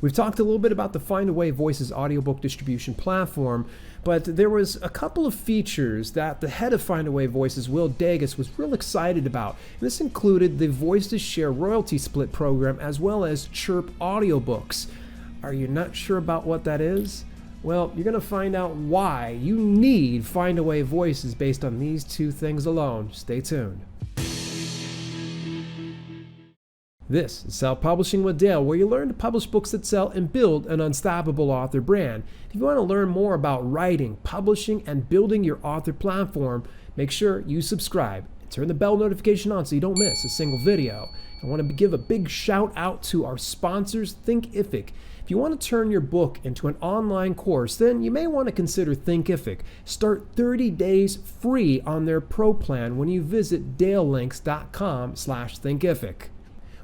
We've talked a little bit about the Findaway Voices audiobook distribution platform, but there was a couple of features that the head of Findaway Voices, Will Dages, was real excited about. This included the Voices Share royalty split program as well as Chirp Audiobooks. Are you not sure about what that is? Well, you're going to find out why you need Findaway Voices based on these two things alone. Stay tuned. This is Self-Publishing with Dale, where you learn to publish books that sell and build an unstoppable author brand. If you want to learn more about writing, publishing, and building your author platform, make sure you subscribe and turn the bell notification on so you don't miss a single video. I want to give a big shout out to our sponsors, Thinkific. If you want to turn your book into an online course, then you may want to consider Thinkific. Start 30 days free on their pro plan when you visit dalelinks.com/Thinkific.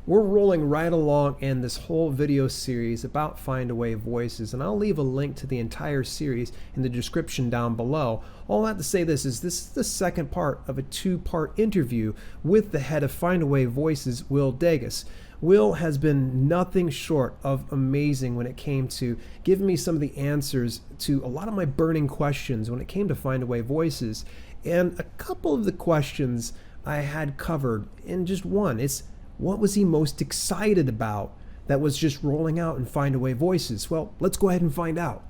We're rolling right along in this whole video series about Findaway Voices, and I'll leave a link to the entire series in the description down below. All that to say this is the second part of a two-part interview with the head of Findaway Voices, Will Dages. Will has been nothing short of amazing when it came to giving me some of the answers to a lot of my burning questions when it came to Findaway Voices. And a couple of the questions I had covered in just one. It's what was he most excited about that was just rolling out in Findaway Voices? Well, let's go ahead and find out.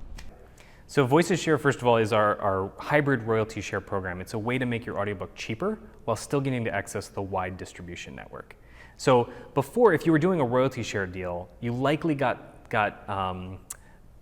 So Voices Share, first of all, is our hybrid royalty share program. It's a way to make your audiobook cheaper while still getting to access the wide distribution network. So before, if you were doing a royalty share deal, you likely got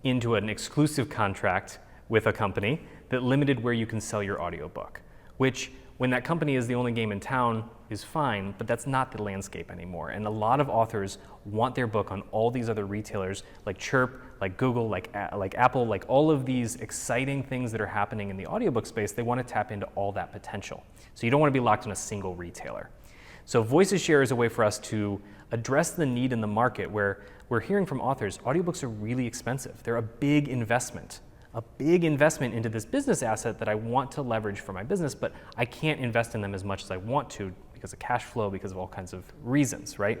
into an exclusive contract with a company that limited where you can sell your audiobook, which when that company is the only game in town is fine, but that's not the landscape anymore. And a lot of authors want their book on all these other retailers like Chirp, like Google, like Apple, like all of these exciting things that are happening in the audiobook space. They want to tap into all that potential. So you don't want to be locked in a single retailer. So Voices Share is a way for us to address the need in the market where we're hearing from authors, audiobooks are really expensive. They're a big investment into this business asset that I want to leverage for my business, but I can't invest in them as much as I want to because of cash flow, because of all kinds of reasons, right?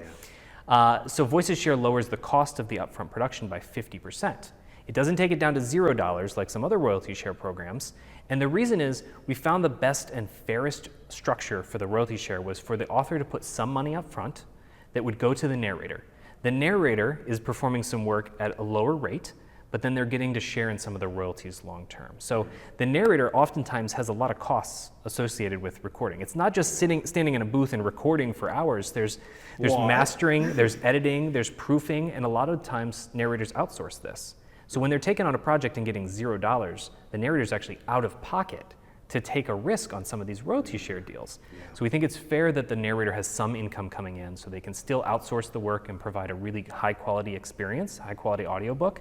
Yeah. So Voices Share lowers the cost of the upfront production by 50%. It doesn't take it down to $0 like some other royalty share programs. And the reason is we found the best and fairest structure for the royalty share was for the author to put some money up front that would go to the narrator. The narrator is performing some work at a lower rate, but then they're getting to share in some of the royalties long term. So the narrator oftentimes has a lot of costs associated with recording. It's not just standing in a booth and recording for hours. There's mastering, there's editing, there's proofing, and a lot of times narrators outsource this. So when they're taking on a project and getting $0, the narrator's actually out of pocket to take a risk on some of these royalty share deals. Yeah. So we think it's fair that the narrator has some income coming in so they can still outsource the work and provide a really high quality experience, high quality audiobook,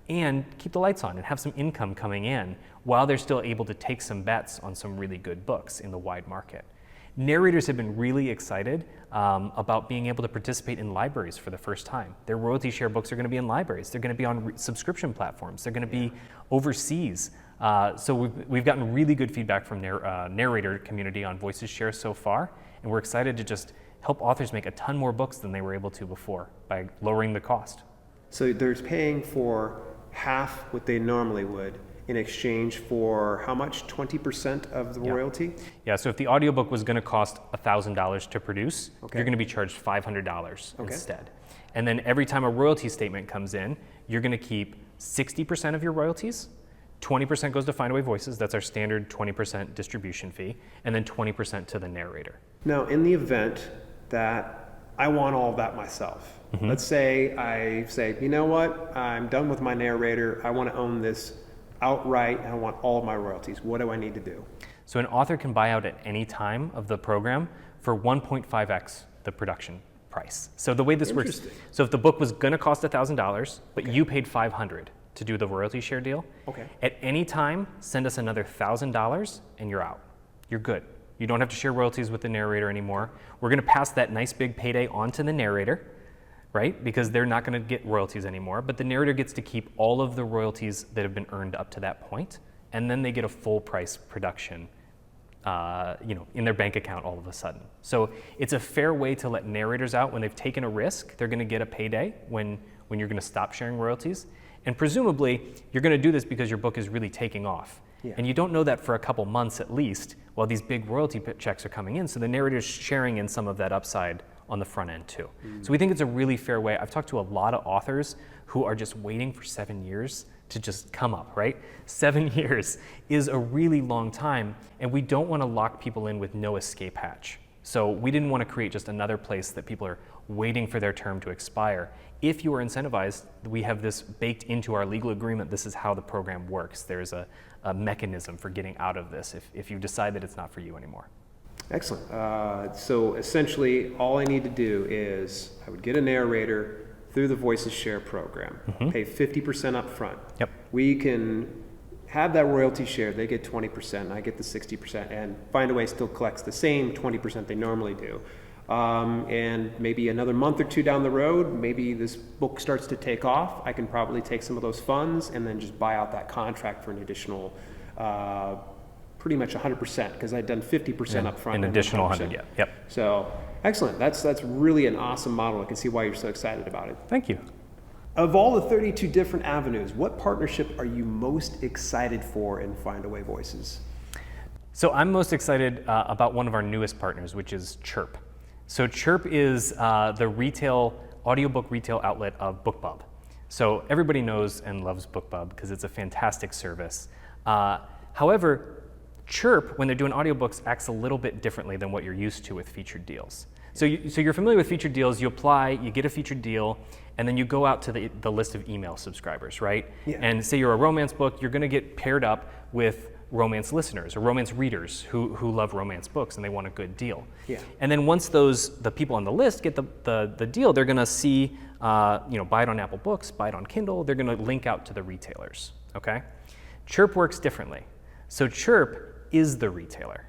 and keep the lights on and have some income coming in while they're still able to take some bets on some really good books in the wide market. Narrators have been really excited about being able to participate in libraries for the first time. Their royalty share books are going to be in libraries. They're going to be on subscription platforms. They're going to be overseas. So we've gotten really good feedback from narrator community on Voices Share so far, and we're excited to just help authors make a ton more books than they were able to before by lowering the cost. So they're paying for half what they normally would in exchange for how much? 20% of the royalty? Yeah, so if the audiobook was going to cost $1,000 to produce, you're going to be charged $500 instead. And then every time a royalty statement comes in, you're going to keep 60% of your royalties, 20% goes to Findaway Voices, that's our standard 20% distribution fee, and then 20% to the narrator. Now, in the event that I want all of that myself, let's say I say, you know what, I'm done with my narrator, I want to own this outright, and I want all of my royalties. What do I need to do? So an author can buy out at any time of the program for 1.5x the production price. So the way this works, so if the book was going to cost $1,000, but you paid $500 to do the royalty share deal, at any time, send us another $1,000 and you're out. You're good. You don't have to share royalties with the narrator anymore. We're going to pass that nice big payday on to the narrator, right? Because they're not going to get royalties anymore, but the narrator gets to keep all of the royalties that have been earned up to that point, and then they get a full price production in their bank account all of a sudden. So it's a fair way to let narrators out when they've taken a risk. They're going to get a payday when when you're going to stop sharing royalties. And presumably, you're going to do this because your book is really taking off. Yeah. And you don't know that for a couple months at least while these big royalty checks are coming in. So the narrator's sharing in some of that upside on the front end too. So we think it's a really fair way. I've talked to a lot of authors who are just waiting for 7 years to just come up, right? 7 years is a really long time, and we don't want to lock people in with no escape hatch. So we didn't want to create just another place that people are waiting for their term to expire. If you are incentivized, we have this baked into our legal agreement. This is how the program works. There's a mechanism for getting out of this if you decide that it's not for you anymore. Excellent. So essentially, all I need to do is I would get a narrator through the Voices Share program, pay 50% up front. Yep. We can have that royalty share. They get 20%, and I get the 60%, and Findaway still collects the same 20% they normally do. And maybe another month or two down the road, maybe this book starts to take off. I can probably take some of those funds and then just buy out that contract for an additional pretty much 100%, because I'd done 50% up front. An additional 100, yeah. Yep. So excellent. That's really an awesome model. I can see why you're so excited about it. Thank you. Of all the 32 different avenues, what partnership are you most excited for in Findaway Voices? So I'm most excited about one of our newest partners, which is Chirp. So Chirp is the audiobook retail outlet of Bookbub. So everybody knows and loves Bookbub because it's a fantastic service. However, Chirp, when they're doing audiobooks, acts a little bit differently than what you're used to with featured deals. So you're familiar with featured deals, you apply, you get a featured deal, and then you go out to the list of email subscribers, right? Yeah. And say you're a romance book, you're gonna get paired up with romance listeners or romance readers who love romance books and they want a good deal. Yeah. And then once the people on the list get the deal, they're gonna see, buy it on Apple Books, buy it on Kindle, they're gonna link out to the retailers, okay? Chirp works differently. So Chirp is the retailer.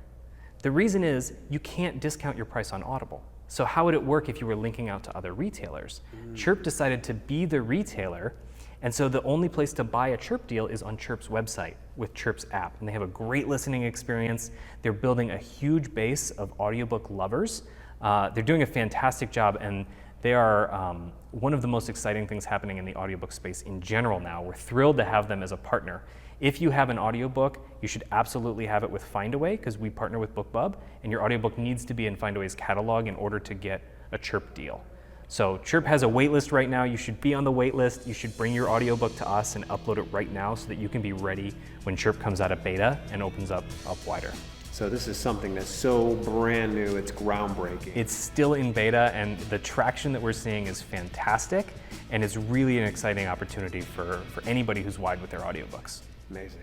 The reason is you can't discount your price on Audible. So how would it work if you were linking out to other retailers? Chirp decided to be the retailer, and so the only place to buy a Chirp deal is on Chirp's website with Chirp's app. And they have a great listening experience. They're building a huge base of audiobook lovers. They're doing a fantastic job, and they are one of the most exciting things happening in the audiobook space in general now. We're thrilled to have them as a partner. If you have an audiobook, you should absolutely have it with Findaway because we partner with Bookbub, and your audiobook needs to be in Findaway's catalog in order to get a Chirp deal. So Chirp has a wait list right now. You should be on the wait list. You should bring your audiobook to us and upload it right now so that you can be ready when Chirp comes out of beta and opens up wider. So this is something that's so brand new, it's groundbreaking. It's still in beta, and the traction that we're seeing is fantastic, and it's really an exciting opportunity for anybody who's wide with their audiobooks. Amazing.